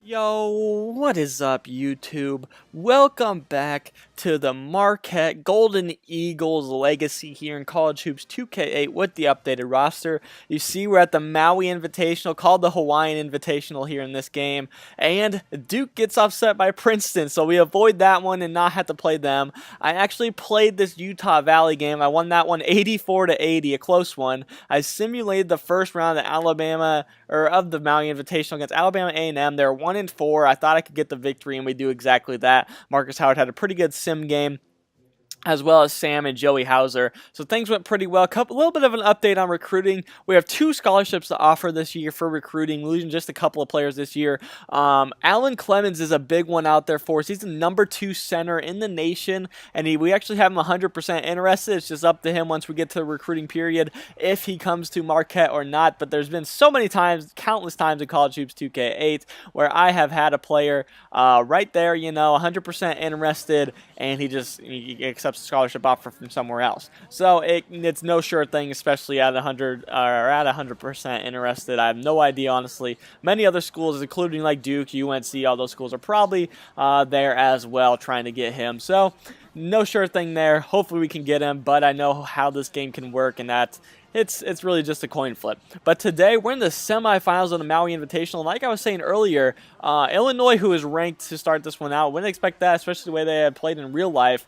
Yo, what is up, YouTube? Welcome back to the Marquette Golden Eagles legacy here in College Hoops 2K8 with the updated roster. You see, we're at the Maui Invitational, called the Hawaiian Invitational here in this game, and Duke gets upset by Princeton, so we avoid that one and not have to play them. I actually played this Utah Valley game. I won that one 84-80, a close one. I simulated the first round of the Maui Invitational against Alabama A&M. They're 1-4. I thought I could get the victory, and we do exactly that. Marcus Howard had a pretty good sim game, as well as Sam and Joey Hauser. So things went pretty well. A little bit of an update on recruiting. We have 2 scholarships to offer this year for recruiting, losing just a couple of players this year. Alan Clemens is a big one out there for us. He's the #2 center in the nation, and we actually have him 100% interested. It's just up to him once we get to the recruiting period if he comes to Marquette or not. But there's been so many times, countless times in College Hoops 2K8, where I have had a player right there, 100% interested, and he accepts a scholarship offer from somewhere else. So it's no sure thing, especially at 100% interested. I have no idea, honestly. Many other schools, including like Duke, UNC, all those schools are probably there as well, trying to get him. So no sure thing there. Hopefully we can get him, but I know how this game can work, and that it's really just a coin flip. But today, we're in the semifinals of the Maui Invitational. Like I was saying earlier, Illinois, who is ranked to start this one out, wouldn't expect that, especially the way they had played in real life.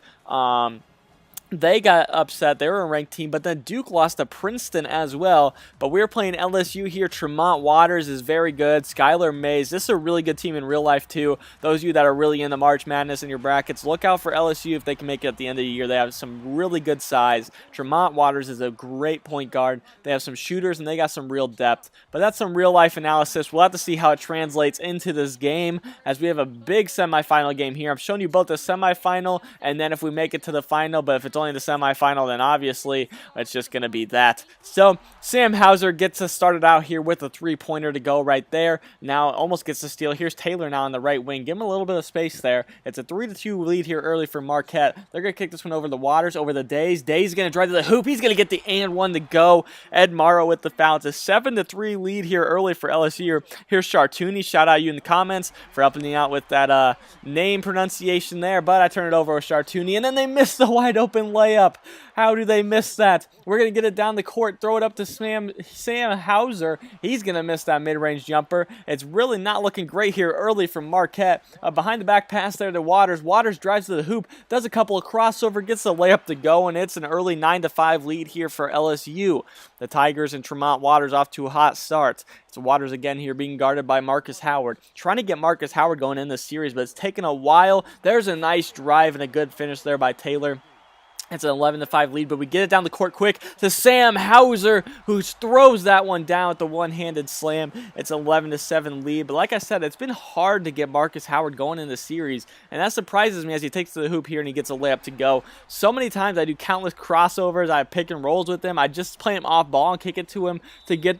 They got upset. They were a ranked team, but then Duke lost to Princeton as well. But we're playing LSU here. Tremont Waters is very good. Skylar Mays. This is a really good team in real life, too. Those of you that are really in the March Madness in your brackets, look out for LSU if they can make it at the end of the year. They have some really good size. Tremont Waters is a great point guard. They have some shooters, and they got some real depth. But that's some real-life analysis. We'll have to see how it translates into this game, as we have a big semifinal game here. I'm showing you both the semifinal, and then if we make it to the final. But if it's only the semifinal, then obviously it's just going to be that. So Sam Hauser gets us started out here with a 3-pointer to go right there. Now almost gets the steal. Here's Taylor now on the right wing. Give him a little bit of space there. It's a 3-2 lead here early for Marquette. They're going to kick this one over the Waters, over the Days. Days going to drive to the hoop. He's going to get the and one to go. Ed Morrow with the foul. It's a 7-3 lead here early for LSU. Here's Chartouni. Shout out you in the comments for helping me out with that name pronunciation there, but I turn it over with Chartouni, and then they miss the wide open layup. How do they miss that? We're going to get it down the court, throw it up to Sam Hauser. He's going to miss that mid-range jumper. It's really not looking great here early from Marquette. Behind the back pass there to Waters. Waters drives to the hoop, does a couple of crossover, gets the layup to go, and it's an early 9-5 lead here for LSU. The Tigers and Tremont Waters off to a hot start. It's Waters again here being guarded by Marcus Howard. Trying to get Marcus Howard going in this series, but it's taken a while. There's a nice drive and a good finish there by Taylor. It's an 11-5 lead, but we get it down the court quick to Sam Hauser, who throws that one down with the one-handed slam. It's an 11-7 lead, but like I said, it's been hard to get Marcus Howard going in the series, and that surprises me as he takes to the hoop here and he gets a layup to go. So many times I do countless crossovers, I pick and rolls with him, I just play him off ball and kick it to him to get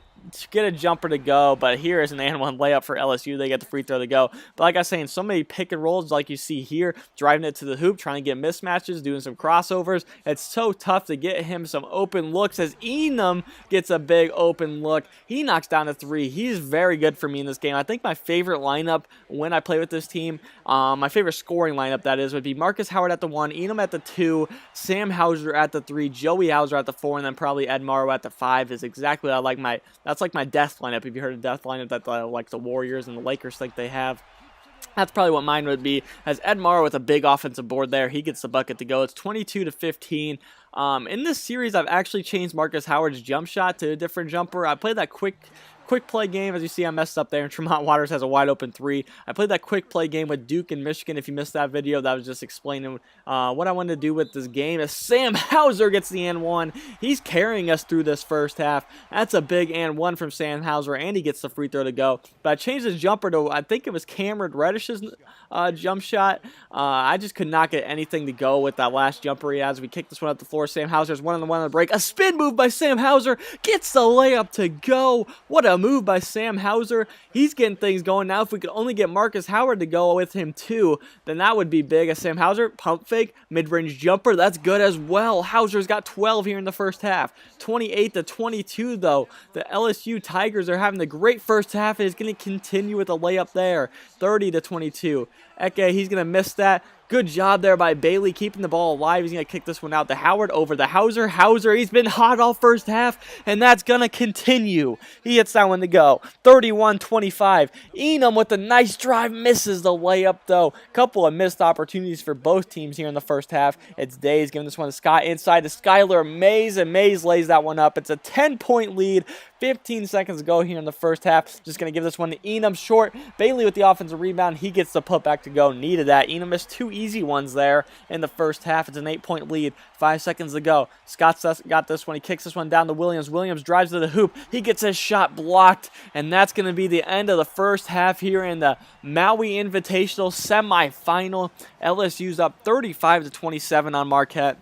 a jumper to go, but here is an and one layup for LSU. They get the free throw to go. But like I was saying, so many pick and rolls like you see here, driving it to the hoop, trying to get mismatches, doing some crossovers. It's so tough to get him some open looks as Enum gets a big open look. He knocks down a 3. He's very good for me in this game. I think my favorite lineup when I play with this team, my favorite scoring lineup that is, would be Marcus Howard at the 1, Enum at the 2, Sam Hauser at the 3, Joey Hauser at the 4, and then probably Ed Morrow at the 5 is exactly what I like. That's like my death lineup. If you heard of death lineup that like the Warriors and the Lakers think they have, that's probably what mine would be. As Ed Morrow with a big offensive board there, he gets the bucket to go. It's 22-15. In this series, I've actually changed Marcus Howard's jump shot to a different jumper. I played that quick play game. As you see, I messed up there, and Tremont Waters has a wide open 3. I played that quick play game with Duke and Michigan. If you missed that video, that was just explaining what I wanted to do with this game. As Sam Hauser gets the and one, he's carrying us through this first half. That's a big and one from Sam Hauser, and he gets the free throw to go. But I changed his jumper to, I think it was Cameron Reddish's jump shot. I just could not get anything to go with that last jumper he has. We kick this one up the floor. Sam Hauser's 1-on-1 on the break. A spin move by Sam Hauser gets the layup to go. What a a move by Sam Hauser. He's getting things going now. If we could only get Marcus Howard to go with him too, then that would be big. As Sam Hauser, pump fake, mid-range jumper, that's good as well. Hauser's got 12 here in the first half. 28-22 though. The LSU Tigers are having a great first half and is going to continue with a layup there. 30-22. Eke, he's going to miss that. Good job there by Bailey keeping the ball alive. He's going to kick this one out to Howard over the Hauser. Hauser, he's been hot all first half, and that's going to continue. He hits that one to go. 31-25. Enum with a nice drive misses the layup, though. Couple of missed opportunities for both teams here in the first half. It's Days giving this one to Scott inside to Skylar Mays, and Mays lays that one up. It's a 10-point lead. 15 seconds to go here in the first half. Just going to give this one to Enum short. Bailey with the offensive rebound. He gets the putback to go. Needed that. Enum missed 2 easy ones there in the first half. It's an 8-point lead. 5 seconds to go. Scott's got this one. He kicks this one down to Williams. Williams drives to the hoop. He gets his shot blocked, and that's going to be the end of the first half here in the Maui Invitational semifinal. LSU's up 35-27 on Marquette.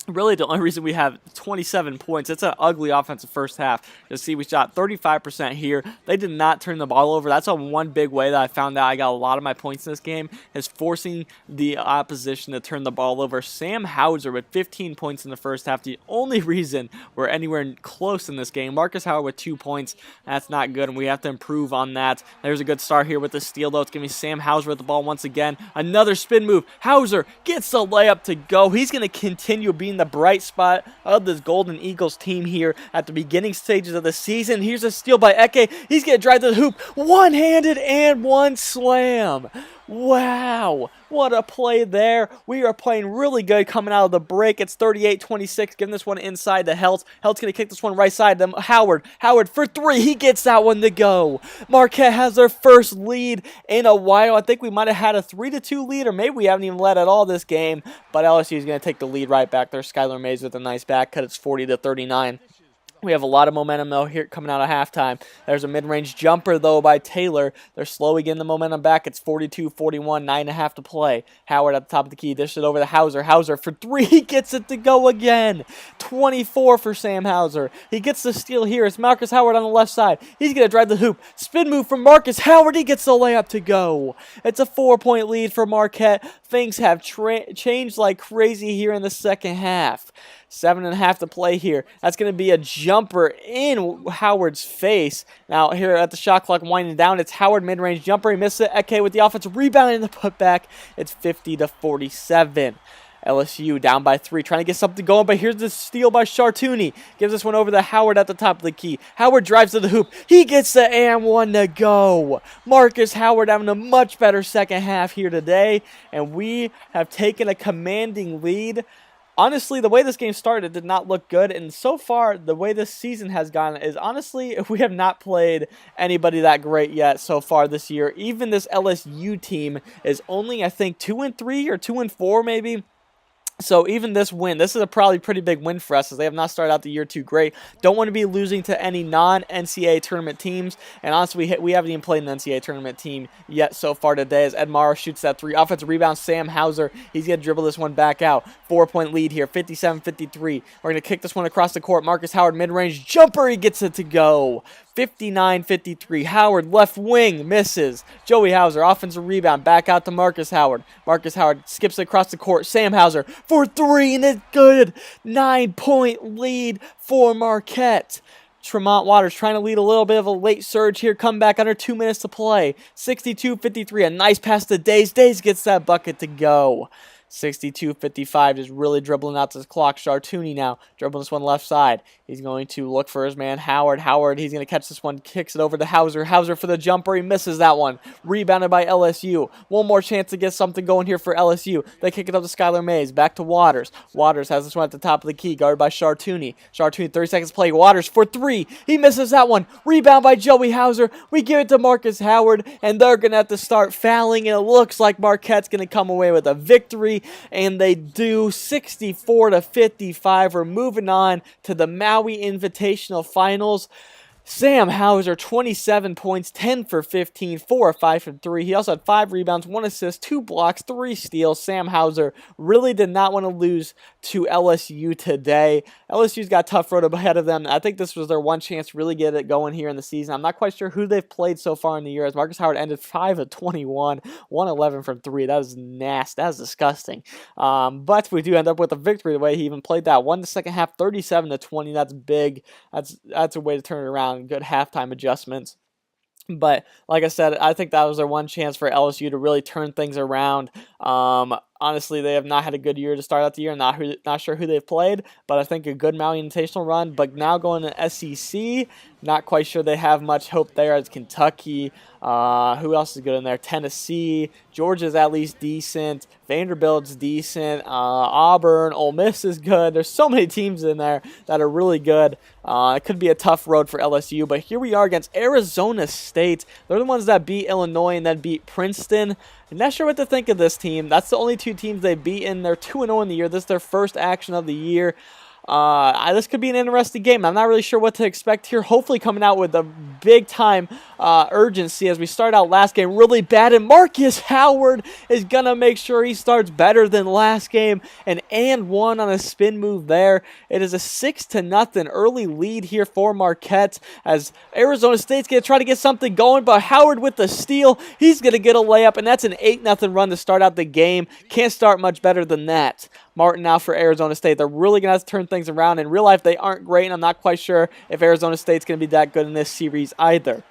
Really, the only reason we have 27 points, it's an ugly offensive first half. You'll see we shot 35% here. They did not turn the ball over. That's one big way that I found out I got a lot of my points in this game, is forcing the opposition to turn the ball over. Sam Hauser with 15 points in the first half. The only reason we're anywhere close in this game. Marcus Howard with 2 points. That's not good, and we have to improve on that. There's a good start here with the steal, though. It's going to be Sam Hauser with the ball once again. Another spin move. Hauser gets the layup to go. He's going to continue being the bright spot of this Golden Eagles team here at the beginning stages of the season. Here's a steal by Eke. He's going to drive to the hoop. One-handed and one slam. Wow, what a play there. We are playing really good coming out of the break. It's 38-26, giving this one inside to Helt. Helt's going to kick this one right side to Howard. Howard for 3. He gets that one to go. Marquette has their first lead in a while. I think we might have had a 3-2 lead, or maybe we haven't even led at all this game. But LSU is going to take the lead right back there. Skylar Mays with a nice back cut. It's 40-39. We have a lot of momentum, though, here coming out of halftime. There's a mid-range jumper, though, by Taylor. They're slowly getting the momentum back. It's 42-41, 9.5 to play. Howard at the top of the key. Dishes it over to Hauser. Hauser for 3. He gets it to go again. 24 for Sam Hauser. He gets the steal here. It's Marcus Howard on the left side. He's going to drive the hoop. Spin move from Marcus Howard. He gets the layup to go. It's a 4-point lead for Marquette. Things have changed like crazy here in the second half. 7.5 to play here. That's going to be a jumper in Howard's face. Now, here at the shot clock winding down, it's Howard mid-range jumper. He misses it. Eke with the offensive rebound and the putback. It's 50-47. LSU down by 3, trying to get something going, but here's the steal by Chartouni. Gives this one over to Howard at the top of the key. Howard drives to the hoop. He gets the and one to go. Marcus Howard having a much better second half here today, and we have taken a commanding lead. Honestly, the way this game started did not look good, and so far, the way this season has gone is, honestly, we have not played anybody that great yet so far this year. Even this LSU team is only, I think, 2-3 or 2-4 maybe. So even this win, this is a probably pretty big win for us, as they have not started out the year too great. Don't want to be losing to any non-NCAA tournament teams. And honestly, we haven't even played an NCAA tournament team yet so far today, as Ed Morrow shoots that 3. Offensive rebound, Sam Hauser. He's going to dribble this one back out. 4-point lead here, 57-53. We're going to kick this one across the court. Marcus Howard, mid-range jumper. He gets it to go. 59-53. Howard, left wing, misses. Joey Hauser, offensive rebound, back out to Marcus Howard. Marcus Howard skips it across the court. Sam Hauser for 3, and it's good. 9-point lead for Marquette. Tremont Waters trying to lead a little bit of a late surge here. Come back under 2 minutes to play. 62-53. A nice pass to Days. Days gets that bucket to go. 62-55, just really dribbling out to the clock. Chartouni now, dribbling this one left side. He's going to look for his man, Howard. Howard, he's going to catch this one, kicks it over to Hauser. Hauser for the jumper, he misses that one. Rebounded by LSU. One more chance to get something going here for LSU. They kick it up to Skylar Mays, back to Waters. Waters has this one at the top of the key, guarded by Chartouni. Chartouni, 30 seconds to play. Waters for 3, he misses that one. Rebound by Joey Hauser. We give it to Marcus Howard, and they're going to have to start fouling, and it looks like Marquette's going to come away with a victory. And they do. 64-55. We're moving on to the Maui Invitational Finals. Sam Hauser, 27 points, 10 for 15, 4 of 5 from 3. He also had 5 rebounds, 1 assist, 2 blocks, 3 steals. Sam Hauser really did not want to lose to LSU today. LSU's got a tough road ahead of them. I think this was their one chance to really get it going here in the season. I'm not quite sure who they've played so far in the year, as Marcus Howard ended 5 of 21, 111 from 3. That was nasty. That was disgusting. But we do end up with a victory the way he even played that. Won the second half 37-20. That's big. That's a way to turn it around. Good halftime adjustments. But like I said, I think that was their one chance for LSU to really turn things around. Honestly, they have not had a good year to start out the year. Not sure who they've played, but I think a good Maui Invitational run. But now going to SEC, not quite sure they have much hope there as Kentucky. Who else is good in there? Tennessee. Georgia's at least decent. Vanderbilt's decent. Auburn. Ole Miss is good. There's so many teams in there that are really good. It could be a tough road for LSU, but here we are against Arizona State. They're the ones that beat Illinois and then beat Princeton. I'm not sure what to think of this team. That's the only 2 teams they've beaten. They're 2-0 in the year. This is their first action of the year. This could be an interesting game. I'm not really sure what to expect here. Hopefully coming out with a big-time urgency as we start out last game really bad. And Marcus Howard is going to make sure he starts better than last game. And one on a spin move there. It is a 6-0 early lead here for Marquette as Arizona State's going to try to get something going. But Howard with the steal, he's going to get a layup. And that's an 8-0 run to start out the game. Can't start much better than that. Martin now for Arizona State. They're really going to have to turn things around. In real life, they aren't great, and I'm not quite sure if Arizona State's going to be that good in this series either.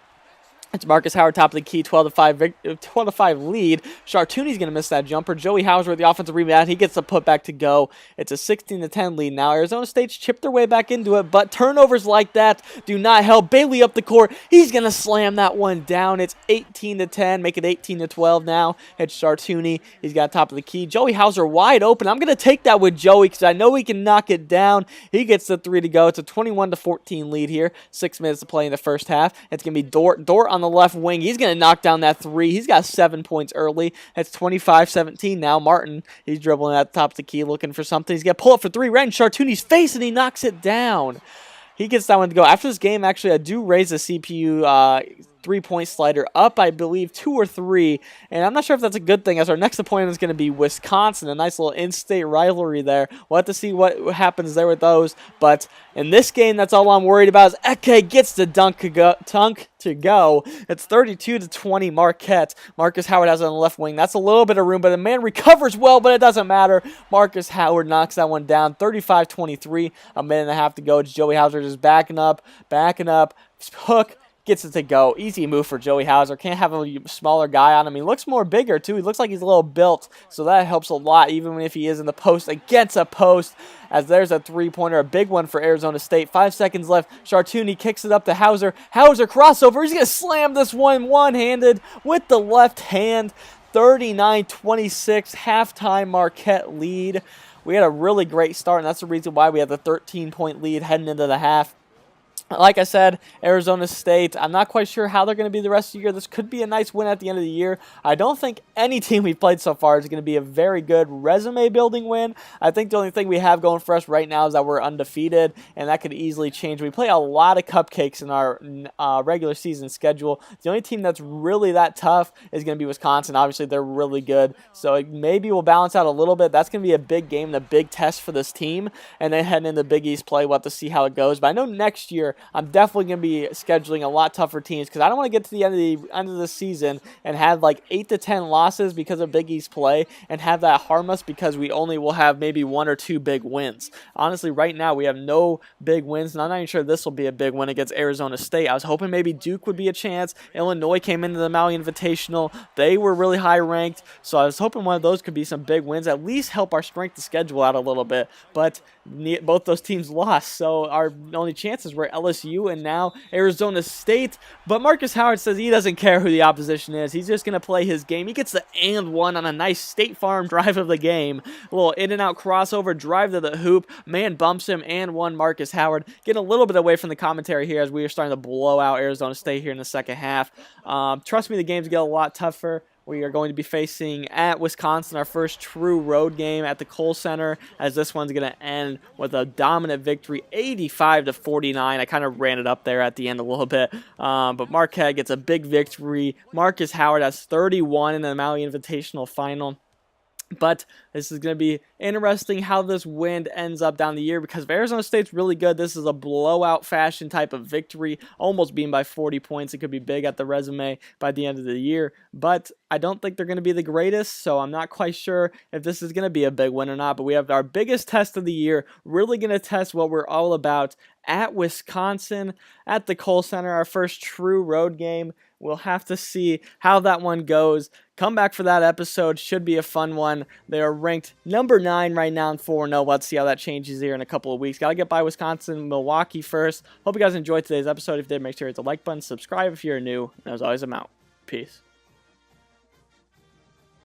It's Marcus Howard, top of the key, 12-5 lead. Chartouni's going to miss that jumper. Joey Hauser with the offensive rebound. He gets the putback to go. It's a 16-10 lead now. Arizona State's chipped their way back into it, but turnovers like that do not help. Bailey up the court. He's going to slam that one down. It's 18-10. Make it 18-12 now. It's Chartouni. He's got top of the key. Joey Hauser wide open. I'm going to take that with Joey because I know he can knock it down. He gets the 3 to go. It's a 21-14 lead here. 6 minutes to play in the first half. It's going to be Dort on the left wing. He's going to knock down that 3. He's got 7 points early. It's 25-17 now. Martin, he's dribbling at the top of the key looking for something. He's going to pull up for 3 right in Chartouni's face, and he knocks it down. He gets that one to go. After this game, actually, I do raise the CPU 3-point slider up, I believe, 2 or 3. And I'm not sure if that's a good thing, as our next opponent is going to be Wisconsin. A nice little in-state rivalry there. We'll have to see what happens there with those. But in this game, that's all I'm worried about is Eke gets the dunk to go. It's 32-20 Marquette. Marcus Howard has it on the left wing. That's a little bit of room, but the man recovers well, but it doesn't matter. Marcus Howard knocks that one down. 35-23, a minute and a half to go. It's Joey Hauser just backing up. Hook. Gets it to go. Easy move for Joey Hauser. Can't have a smaller guy on him. He looks more bigger, too. He looks like he's a little built, so that helps a lot, even if he is in the post against a post, as there's a 3-pointer, a big one for Arizona State. 5 seconds left. Chartouni kicks it up to Hauser. Hauser crossover. He's going to slam this one one-handed with the left hand. 39-26, halftime Marquette lead. We had a really great start, and that's the reason why we had the 13-point lead heading into the half. Like I said, Arizona State, I'm not quite sure how they're going to be the rest of the year. This could be a nice win at the end of the year. I don't think any team we've played so far is going to be a very good resume-building win. I think the only thing we have going for us right now is that we're undefeated, and that could easily change. We play a lot of cupcakes in our regular season schedule. The only team that's really that tough is going to be Wisconsin. Obviously, they're really good, so maybe we'll balance out a little bit. That's going to be a big game and a big test for this team, and then heading into Big East play, we'll have to see how it goes. But I know next year, I'm definitely going to be scheduling a lot tougher teams because I don't want to get to the end of the season and have like 8 to 10 losses because of Big East play and have that harm us because we only will have maybe 1 or 2 big wins. Honestly, right now we have no big wins, and I'm not even sure this will be a big win against Arizona State. I was hoping maybe Duke would be a chance. Illinois came into the Maui Invitational. They were really high ranked, so I was hoping one of those could be some big wins, at least help our strength of schedule out a little bit, but both those teams lost, so our only chances were LSU and now Arizona State. But Marcus Howard says he doesn't care who the opposition is. He's just going to play his game. He gets the and one on a nice State Farm drive of the game. A little in-and-out crossover, drive to the hoop. Man bumps him, and one Marcus Howard. Getting a little bit away from the commentary here as we are starting to blow out Arizona State here in the second half. Trust me, the game's get a lot tougher. we are going to be facing at Wisconsin, our first true road game at the Kohl Center, as this one's going to end with a dominant victory, 85-49. I kind of ran it up there at the end a little bit, but Marquette gets a big victory. Marcus Howard has 31 in the Maui Invitational final. But this is going to be interesting how this win ends up down the year, because if Arizona State's really good, this is a blowout fashion type of victory, almost being by 40 points. It could be big at the resume by the end of the year, but I don't think they're going to be the greatest, so I'm not quite sure if this is going to be a big win or not. But we have our biggest test of the year, really going to test what we're all about at Wisconsin, at the Kohl Center, our first true road game. We'll have to see how that one goes. Come back for that episode. Should be a fun one. They are ranked number 9 right now and 4-0. Let's see how that changes here in a couple of weeks. Got to get by Wisconsin, Milwaukee first. Hope you guys enjoyed today's episode. If you did, make sure to hit the like button, subscribe if you're new. And as always, I'm out. Peace.